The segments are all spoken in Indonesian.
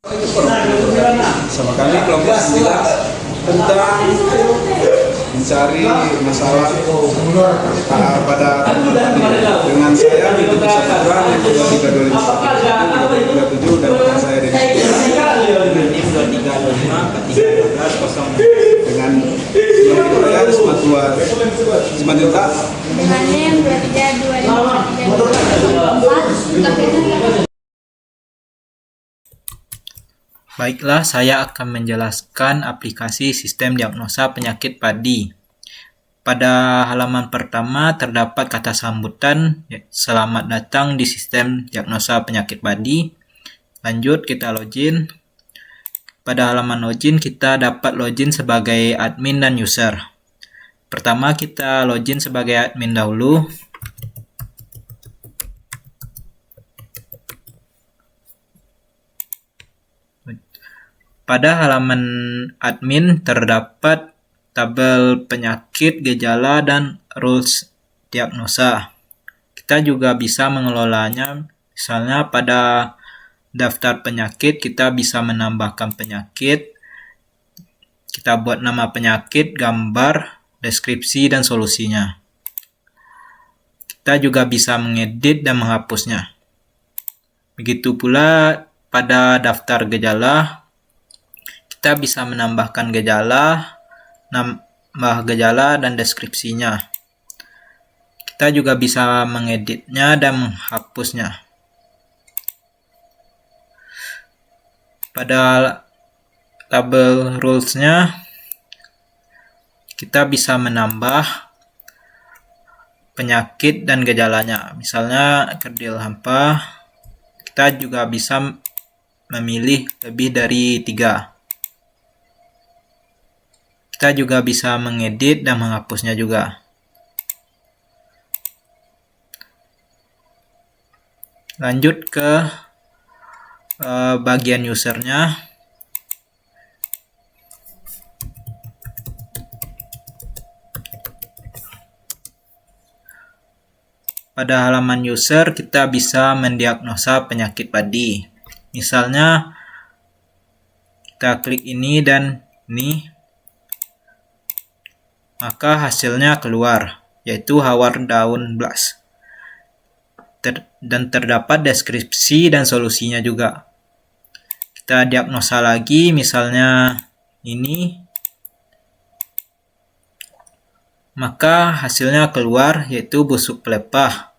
Sama kami kelompok 9 tentang mencari masalah pada dengan saya di Tugas Saputra yang 23 dan dengan saya dari dengan saya Ismatilta dengan NIM 232534. Baiklah, saya akan menjelaskan aplikasi sistem diagnosa penyakit padi. Pada halaman pertama terdapat kata sambutan, selamat datang di sistem diagnosa penyakit padi. Lanjut, kita login. Pada halaman login, kita dapat login sebagai admin dan user. Pertama, kita login sebagai admin dahulu. Pada halaman admin terdapat tabel penyakit, gejala, dan rules diagnosa. Kita juga bisa mengelolanya, misalnya pada daftar penyakit kita bisa menambahkan penyakit, kita buat nama penyakit, gambar, deskripsi, dan solusinya. Kita juga bisa mengedit dan menghapusnya. Begitu pula pada daftar gejala, kita bisa menambahkan gejala, nambah gejala, dan deskripsinya. Kita juga bisa mengeditnya dan menghapusnya. Pada tabel rules-nya, kita bisa menambah penyakit dan gejalanya. Misalnya kerdil hampa, kita juga bisa memilih lebih dari 3. Kita juga bisa mengedit dan menghapusnya juga. Lanjut ke bagian usernya. Pada halaman user, kita bisa mendiagnosa penyakit padi. Misalnya, kita klik ini dan ini, maka hasilnya keluar, yaitu hawar daun blast. Dan terdapat deskripsi dan solusinya juga. Kita diagnosa lagi, misalnya ini, maka hasilnya keluar, yaitu busuk pelepah,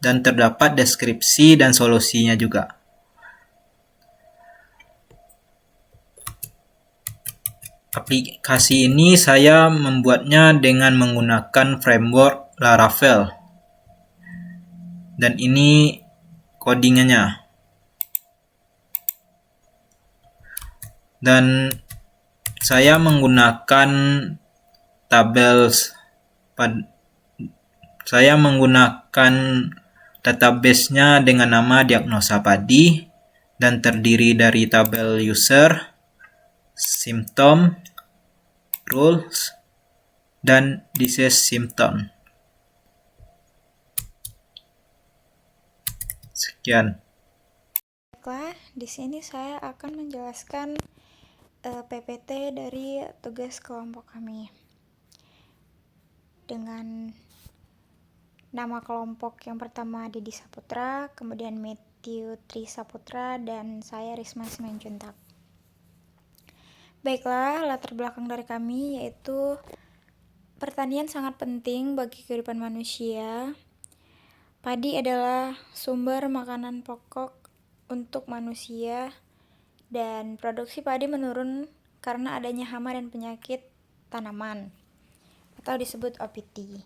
dan terdapat deskripsi dan solusinya juga. Aplikasi ini saya membuatnya dengan menggunakan framework Laravel. Dan ini codingannya. Dan saya menggunakan database-nya dengan nama diagnosa padi dan terdiri dari tabel user, symptom, rules, dan disease symptom. Sekian. Baiklah, di sini saya akan menjelaskan PPT dari tugas kelompok kami. Dengan nama kelompok yang pertama Didi Saputra, kemudian Matthew Tri Saputra, dan saya Risma Simanjuntak. Baiklah, latar belakang dari kami yaitu pertanian sangat penting bagi kehidupan manusia. Padi adalah sumber makanan pokok untuk manusia dan produksi padi menurun karena adanya hama dan penyakit tanaman atau disebut OPT.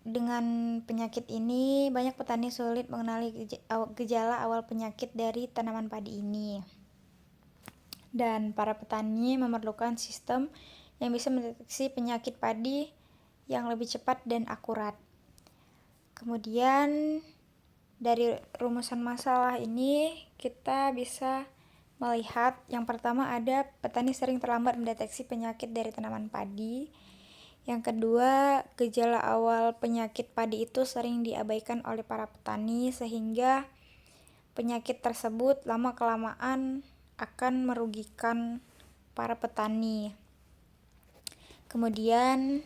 Dengan penyakit ini, banyak petani sulit mengenali gejala awal penyakit dari tanaman padi ini. Dan para petani memerlukan sistem yang bisa mendeteksi penyakit padi yang lebih cepat dan akurat. Kemudian dari rumusan masalah ini kita bisa melihat yang pertama ada petani sering terlambat mendeteksi penyakit dari tanaman padi. Yang kedua, gejala awal penyakit padi itu sering diabaikan oleh para petani sehingga penyakit tersebut lama-kelamaan akan merugikan para petani. Kemudian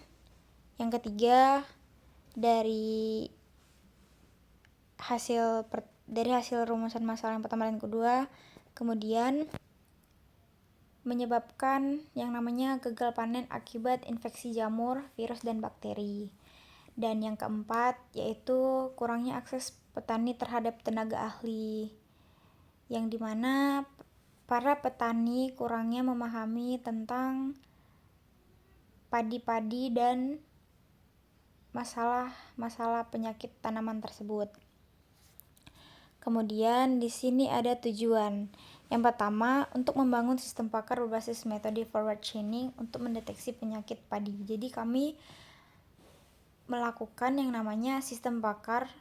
yang ketiga, dari hasil rumusan masalah yang pertama dan kedua, kemudian menyebabkan yang namanya gagal panen akibat infeksi jamur, virus, dan bakteri. Dan yang keempat yaitu kurangnya akses petani terhadap tenaga ahli, yang dimana para petani kurangnya memahami tentang padi-padi dan masalah penyakit tanaman tersebut. Kemudian di sini ada tujuan. Yang pertama, untuk membangun sistem pakar berbasis metode forward chaining untuk mendeteksi penyakit padi. Jadi kami melakukan yang namanya sistem pakar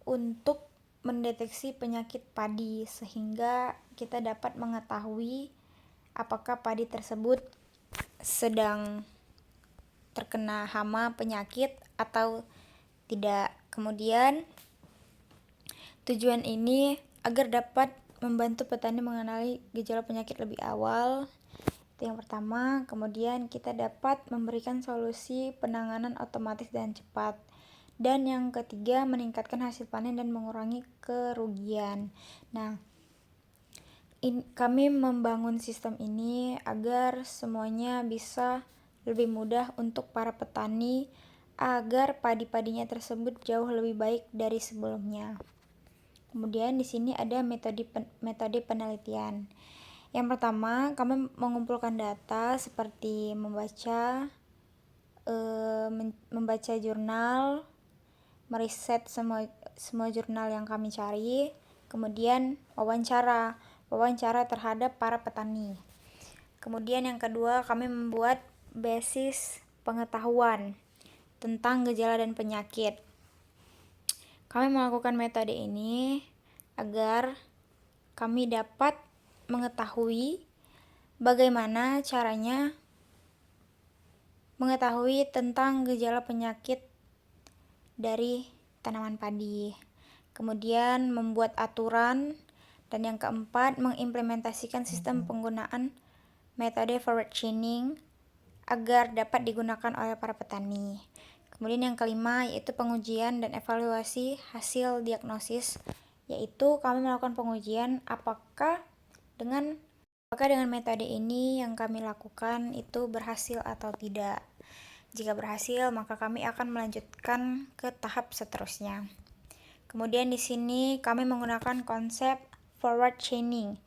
untuk mendeteksi penyakit padi, sehingga kita dapat mengetahui apakah padi tersebut sedang terkena hama penyakit atau tidak. Kemudian tujuan ini agar dapat membantu petani mengenali gejala penyakit lebih awal. Itu yang pertama. Kemudian kita dapat memberikan solusi penanganan otomatis dan cepat. Dan yang ketiga, meningkatkan hasil panen dan mengurangi kerugian. Nah, kami membangun sistem ini agar semuanya bisa lebih mudah untuk para petani, agar padi-padinya tersebut jauh lebih baik dari sebelumnya. Kemudian di sini ada metode penelitian. Yang pertama, kami mengumpulkan data seperti membaca jurnal, meriset semua jurnal yang kami cari, kemudian wawancara terhadap para petani. Kemudian yang kedua, kami membuat basis pengetahuan tentang gejala dan penyakit. Kami melakukan metode ini agar kami dapat mengetahui bagaimana caranya mengetahui tentang gejala penyakit dari tanaman padi. Kemudian membuat aturan, dan yang keempat, mengimplementasikan sistem penggunaan metode forward chaining agar dapat digunakan oleh para petani. Kemudian yang kelima yaitu pengujian dan evaluasi hasil diagnosis, yaitu kami melakukan pengujian apakah dengan metode ini yang kami lakukan itu berhasil atau tidak. Jika berhasil, maka kami akan melanjutkan ke tahap seterusnya. Kemudian di sini kami menggunakan konsep forward chaining,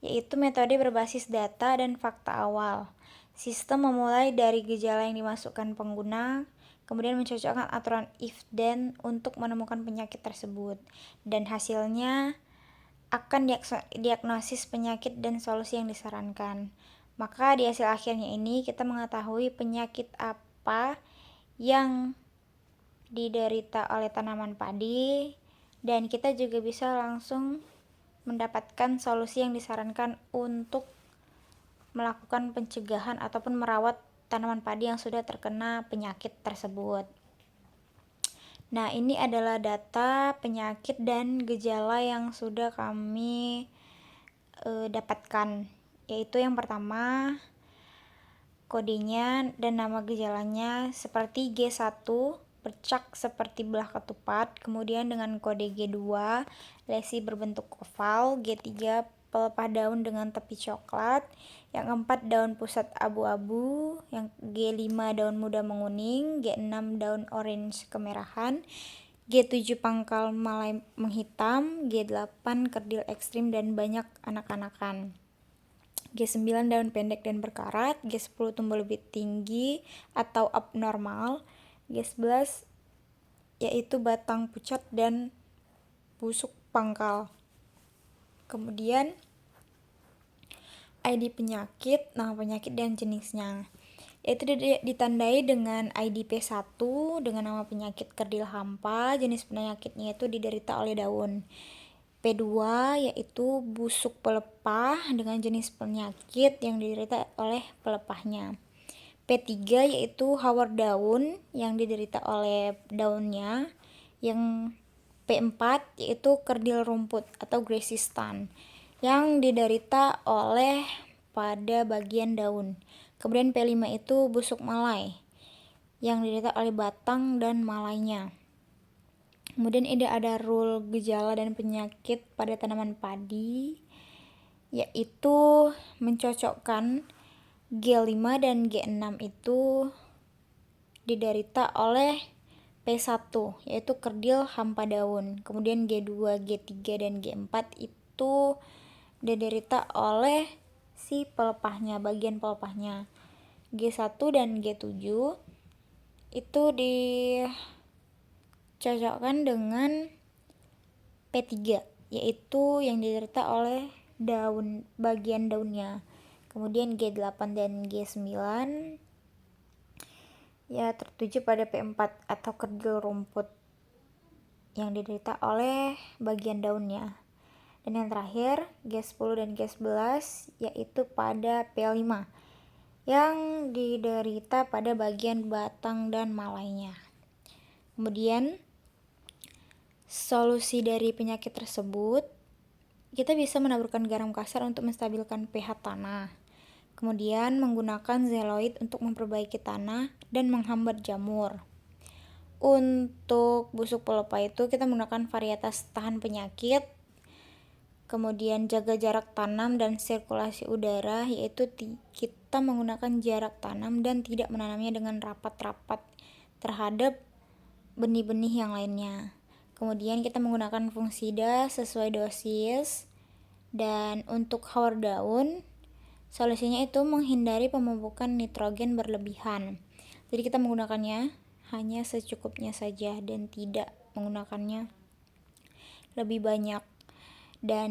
yaitu metode berbasis data dan fakta awal. Sistem memulai dari gejala yang dimasukkan pengguna, kemudian mencocokkan aturan if-then untuk menemukan penyakit tersebut, dan hasilnya akan diagnosis penyakit dan solusi yang disarankan. Maka di hasil akhirnya ini kita mengetahui penyakit apa yang diderita oleh tanaman padi, dan kita juga bisa langsung mendapatkan solusi yang disarankan untuk melakukan pencegahan ataupun merawat tanaman padi yang sudah terkena penyakit tersebut. Nah, ini adalah data penyakit dan gejala yang sudah kami dapatkan, yaitu yang pertama kodenya dan nama gejalanya seperti G1, bercak seperti belah ketupat, kemudian dengan kode G2, lesi berbentuk oval, G3, pelepah daun dengan tepi coklat, yang keempat daun pusat abu-abu, yang G5 daun muda menguning, G6 daun orange kemerahan, G7 pangkal malai menghitam, G8 kerdil ekstrim dan banyak anak-anakan, G9 daun pendek dan berkarat, G10 tumbuh lebih tinggi atau abnormal, G11 yaitu batang pucat dan busuk pangkal. Kemudian ID penyakit, nama penyakit dan jenisnya, yaitu ditandai dengan ID P1 dengan nama penyakit kerdil hampa, jenis penyakitnya itu diderita oleh daun. P2 yaitu busuk pelepah dengan jenis penyakit yang diderita oleh pelepahnya. P3 yaitu hawar daun yang diderita oleh daunnya, yang P4 yaitu kerdil rumput atau Gracistan yang diderita oleh pada bagian daun. Kemudian P5 itu busuk malai yang diderita oleh batang dan malainya. Kemudian ini ada rule gejala dan penyakit pada tanaman padi, yaitu mencocokkan G5 dan G6 itu diderita oleh P1 yaitu kerdil hampa daun. Kemudian G2, G3 dan G4 itu diderita oleh si pelepahnya, bagian pelepahnya. G1 dan G7 itu dicocokkan dengan P3 yaitu yang diderita oleh bagian daunnya. Kemudian G8 dan G9 ya tertuju pada P4 atau kerdil rumput yang diderita oleh bagian daunnya. Dan yang terakhir G10 dan G11 yaitu pada P5 yang diderita pada bagian batang dan malainya. Kemudian solusi dari penyakit tersebut, kita bisa menaburkan garam kasar untuk menstabilkan pH tanah. Kemudian menggunakan zeoloid untuk memperbaiki tanah dan menghambat jamur. Untuk busuk pelepah itu kita menggunakan varietas tahan penyakit. Kemudian jaga jarak tanam dan sirkulasi udara, yaitu kita menggunakan jarak tanam dan tidak menanamnya dengan rapat-rapat terhadap benih-benih yang lainnya. Kemudian kita menggunakan fungisida sesuai dosis. Dan untuk hawar daun, solusinya itu menghindari pemupukan nitrogen berlebihan. Jadi kita menggunakannya hanya secukupnya saja dan tidak menggunakannya lebih banyak. Dan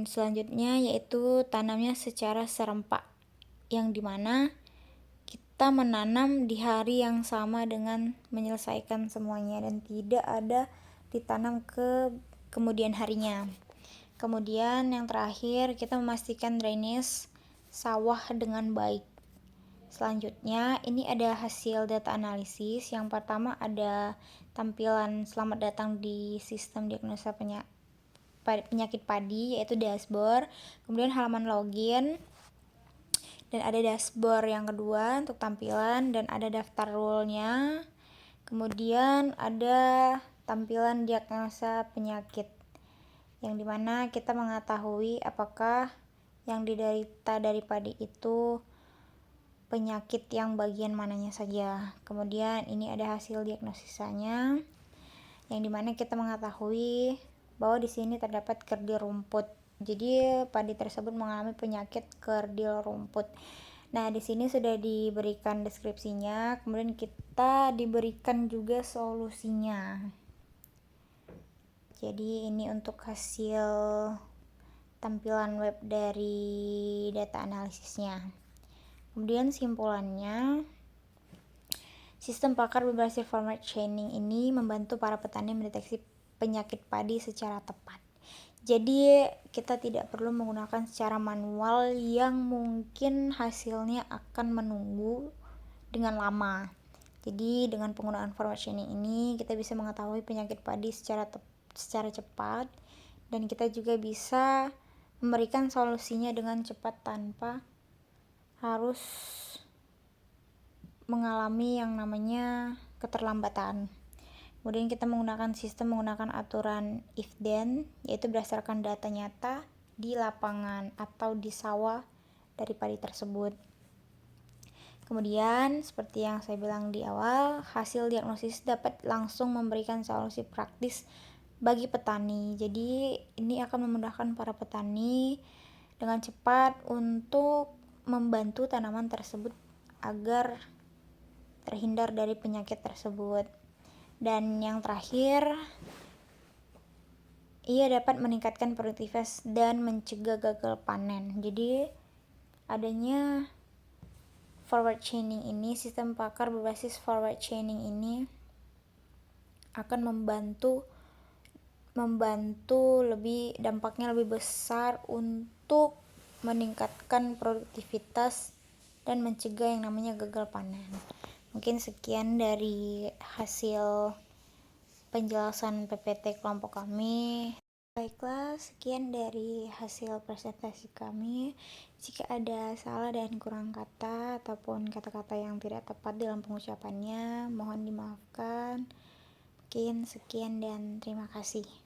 selanjutnya yaitu tanamnya secara serempak, yang dimana kita menanam di hari yang sama dengan menyelesaikan semuanya dan tidak ada ditanam ke kemudian harinya. Kemudian yang terakhir kita memastikan drainase sawah dengan baik. Selanjutnya ini ada hasil data analisis. Yang pertama ada tampilan selamat datang di sistem diagnosa penyakit padi yaitu dashboard. Kemudian halaman login dan ada dashboard yang kedua untuk tampilan dan ada daftar rule-nya. Kemudian ada tampilan diagnosa penyakit yang dimana kita mengetahui apakah yang diderita dari padi itu penyakit yang bagian mananya saja. Kemudian ini ada hasil diagnosisanya yang dimana kita mengetahui bahwa di sini terdapat kerdil rumput. Jadi padi tersebut mengalami penyakit kerdil rumput. Nah, di sini sudah diberikan deskripsinya, kemudian kita diberikan juga solusinya. Jadi ini untuk hasil tampilan web dari data analisisnya. Kemudian simpulannya, sistem pakar berbasis format chaining ini membantu para petani mendeteksi penyakit padi secara tepat. Jadi kita tidak perlu menggunakan secara manual yang mungkin hasilnya akan menunggu dengan lama. Jadi dengan penggunaan format chaining ini kita bisa mengetahui penyakit padi secara cepat dan kita juga bisa memberikan solusinya dengan cepat tanpa harus mengalami yang namanya keterlambatan. Kemudian kita menggunakan aturan if then, yaitu berdasarkan data nyata di lapangan atau di sawah dari padi tersebut. Kemudian seperti yang saya bilang di awal, hasil diagnosis dapat langsung memberikan solusi praktis bagi petani. Jadi ini akan memudahkan para petani dengan cepat untuk membantu tanaman tersebut agar terhindar dari penyakit tersebut. Dan yang terakhir, ia dapat meningkatkan produktivitas dan mencegah gagal panen. Jadi adanya forward chaining ini, sistem pakar berbasis forward chaining ini akan membantu dampaknya lebih besar untuk meningkatkan produktivitas dan mencegah yang namanya gagal panen. Mungkin sekian dari hasil penjelasan PPT kelompok kami. Baiklah, sekian dari hasil presentasi kami. Jika ada salah dan kurang kata ataupun kata-kata yang tidak tepat dalam pengucapannya, mohon dimaafkan. Mungkin sekian dan terima kasih.